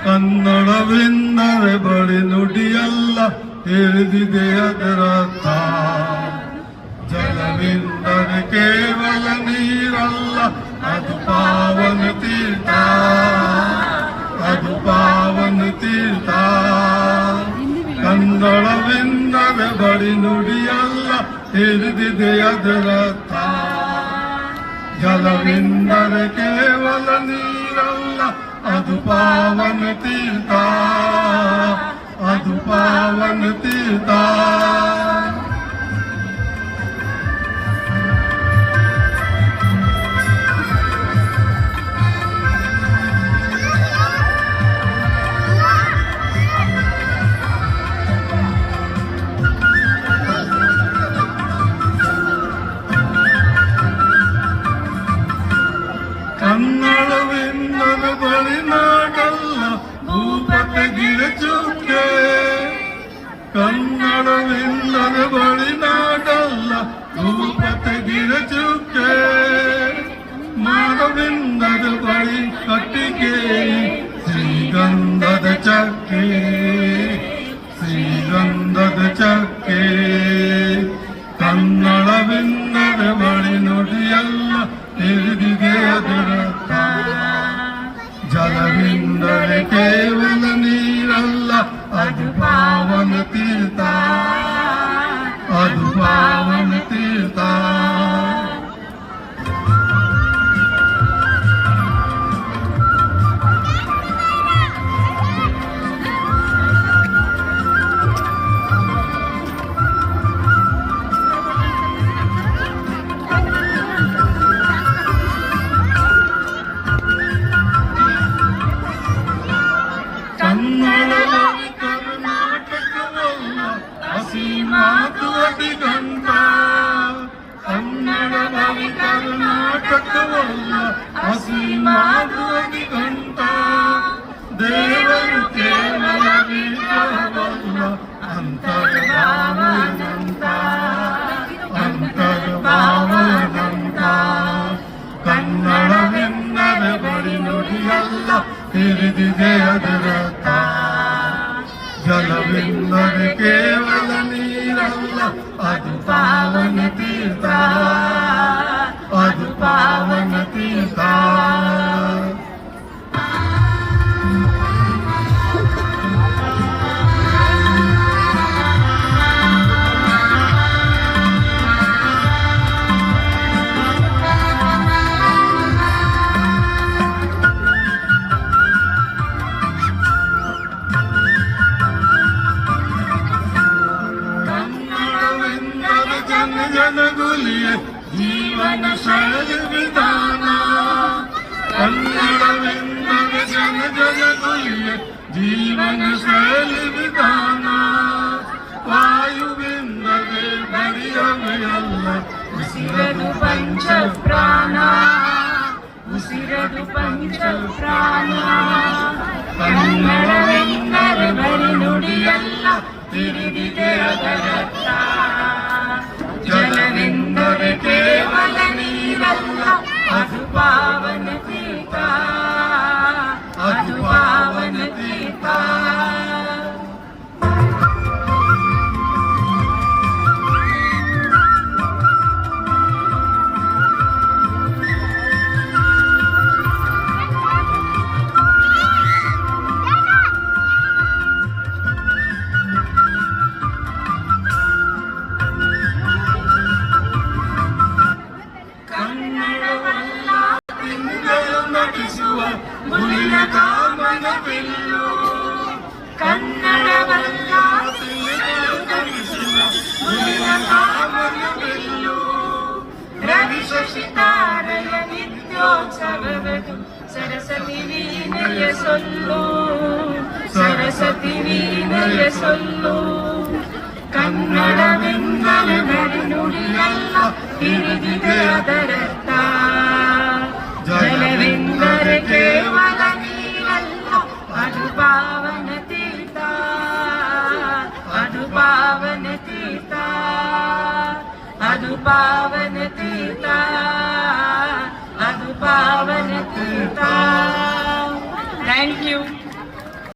ಕನ್ನಡವೆಂದರೆ ಬಳಿ ನುಡಿಯಲ್ಲ ತಿಳಿದಿದೆ ಅದರರ್ಥ. ಜಲವೆಂದರೆ ಕೇವಲ ನೀರಲ್ಲ, ಅದು ಪಾವನ ತೀರ್ಥ, ಅದು ಪಾವನ ತೀರ್ಥ. ಕನ್ನಡವೆಂದರೆ ಬಳಿ ನುಡಿಯಲ್ಲ ತಿಳಿದಿದೆ ಅದರರ್ಥ. ಜಲವೆಂದರೆ ಕೇವಲ ನೀರಲ್ಲ, ಅದು ಪಾವನ ತೀರ್ಥ, ಅದು ಪಾವನ ತೀರ್ಥ. ಕನ್ನಡವೆಂದರೆ ಬಳಿ ನಾಡಲ್ಲ, ಭೂಪಟಗಿರ ಚುಕ್ಕೆ. ಕನ್ನಡವೆಂದರೆ ಬಳಿ ನಾಡಲ್ಲ, ಭೂಪಟಗಿರ ಚುಕ್ಕೆ. ಮಾಡವೆಂದರೆ ಬಳಿ ಕಟ್ಟಿಗೆ, ಶ್ರೀಗಂಧದ ಚಕ್ಕೆ, ಶ್ರೀಗಂಧದ ಚಕ್ಕೆ. ಕನ್ನಡವೆಂದರೆ ಬಳಿ ನುಡಿಯಲ್ಲ ತಿಳಿದಿದೆ ಅದರರ್ಥ. ಜಲವೆಂದರೆ ಕೇವಲ ನೀರಲ್ಲ, ಅದು ಪಾವನ ತೀರ್ಥ, ಅದು ಪಾವನ ತೀರ್ಥ. ಮಾತು ಅಧಿಗಂತ, ಕನ್ನಡ ಭವಿ ಕರ್ನಾಟಕವಲ್ಲ, ಹಸಿಮಾತು ಅಧಿಗಂತ. ದೇವರು ಕೇವಲ ವಿಗ್ರಹವಲ್ಲ, ಅಂತರ್ಭಾವದಂತ, ಅಂತರ್ಭಾವದಂತ. ಕನ್ನಡವೆಂದರೆ ಬಳಿ ನುಡಿಯಲ್ಲ ತಿಳಿದಿದೆ ಅದರರ್ಥ. ಜಲವೆಂದರೆ ಕೇವಲ ನೀರಲ್ಲ, ಅದು ಪಾವನ ತೀರ್ಥ, ಅದು ಪಾವನ ತೀರ್ಥ. ಜನಗುಲಿಯ ಜೀವನ ಶೈಲಿ ವಿಧಾನ. ಕನ್ನಡವೆಂದರೆ ಜನಗುಲಿಯ ಜೀವನ ಶೈಲಿ ವಿಧಾನ. ವಾಯುವೆಂದರೆ ಬರಿಯವೆಯಲ್ಲ, ಉಸಿರದು ಪಂಚ ಪ್ರಾಣ, ಉಸಿರದು ಪಂಚ ಪ್ರಾಣ. ಕನ್ನಡವೆಂದರೆ ಬರಿ ನುಡಿಯಲ್ಲ ತಿಳಿದಿದೆ ಅದರರ್ಥ. ಜಲವೆಂದರೆ ಕೇವಲ ನೀರಲ್ಲ, ಅದು ಪಾವನ ತೀರ್ಥ, ಅದು ಪಾವನ ತೀರ್ಥ. ಮುನಿಯ ಕಾಮನ ಬಿಲ್ಲು, ಕನ್ನಡವಲ್ಲ ಮುನಿಯ ಕಾಮನ ಬಿಲ್ಲು. ರವಿ ಶಶಿ ತಾರೆಯ ನಿತ್ಯೋತ್ಸವವದು ಸರಸ್ವತಿ ವೀಣೆಯ ಸೊಲ್ಲು, ಸರಸ್ವತಿ ವೀಣೆಯ ಸೊಲ್ಲು. ಕನ್ನಡವೆಂದರೆ ಬರಿ ನುಡಿಯಲ್ಲ ತಿಳಿದಿದೆ ಅದರರ್ಥ. ಜಲವೆಂದರೆ ಕೇವಲ ನೀರಲ್ಲ, ಅದು ಪಾವನ ತೀರ್ಥ, ಅದು ಪಾವನ ತೀರ್ಥ, ಅದು ಪಾವನ ತೀರ್ಥ, ಅದು ಪಾವನ ತೀರ್ಥ. Thank you.